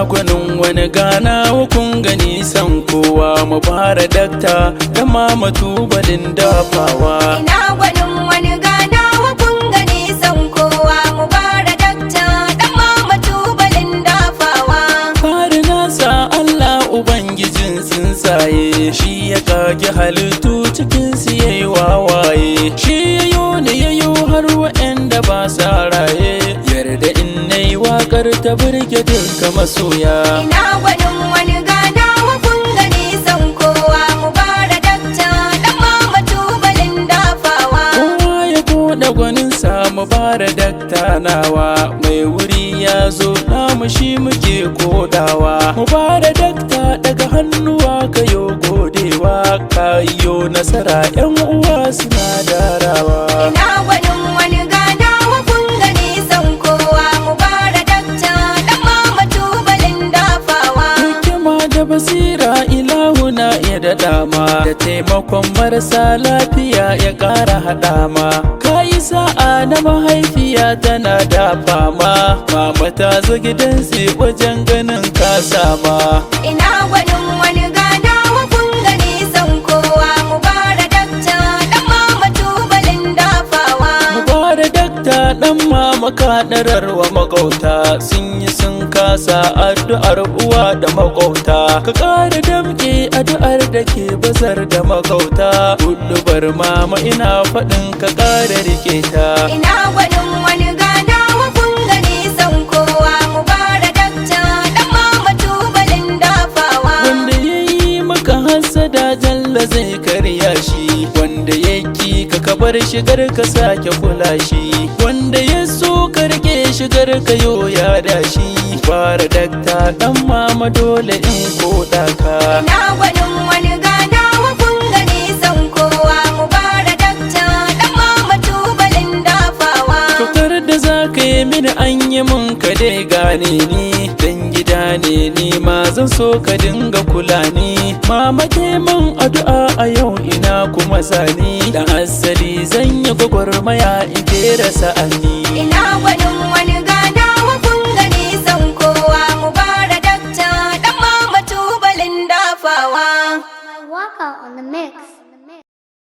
gwanin wani gana kun gani san kowa mu fara dakta da mama tubalin dafawa. Ina gwanin wani gana kun gani san kowa mu fara dakta da mama tubalin dafawa. Fari nasa Allah ubangijin tsuntsaye, shi ya kage halittu cikin su yayi wawaye, shi yayo ne yayo har wa'anda ba sa raye, yarda in nayi wakar ta burge duka masoya. Ina gwanin wani gana kun gani san kowa mu fara dakta da mama tubalin dafawa. Kowa ya buɗe gwanin sa mu fara dakta nawa, mai wuri ya zo namu shi muke kodawa. Mu fara dakta daga hannuwa kayo godewa, kayo nasara yan uwa suna darawa. Ina gwanin wani gana kun gani san kowa mu fara dakta da mama tubalin dafawa. Hikima da basira ilahu na iya daɗa ma, da taimakon marasa lafiya ya ƙara haɗa ma. Kayi sa'a na mahaifiya tana dafa ma, mama ta zo gidan wajen ganin ka sama. Ina gwanin wani gana kun gani san kowa mu fara dakta da mama tubalin dafawa. Mu fara dakta ɗan mama kaɗarar wa makauta, sun yi sun kasa addu'ar uwa da makauta. Ka ƙara damƙe addu'ar da ke bazar da makauta, huɗubar mama ina faɗin ka ƙara rike ta. Ina gwanin wani gana kun gani san kowa mu fara dakta da mama tubalin dafawa. Wanda ya yi maka hassada jalla zai karya shi, wanda ya ki ka kabar shigar ka sake kula shi, wanda ya so ka rike shigar ka yo ya da shi. Fara dakta dan mama dole in koda ka. Ina gwanin wani gana kun gani san kowa mu fara dakta da mama tubalin dafawa. Kyautar da za ka yi mini an yi mun ka dai gane ni, dan gida ne ni ma zan so ka dinga kula ni. Mama ke man addu'a a yau ina kuma sani, dan asali zan yi gwagwarmaya in kera sa'ani. Ina gwanin wani gana kun gani san kowa mu fara dakta da mama tubalin dafawa. My workout on the mix.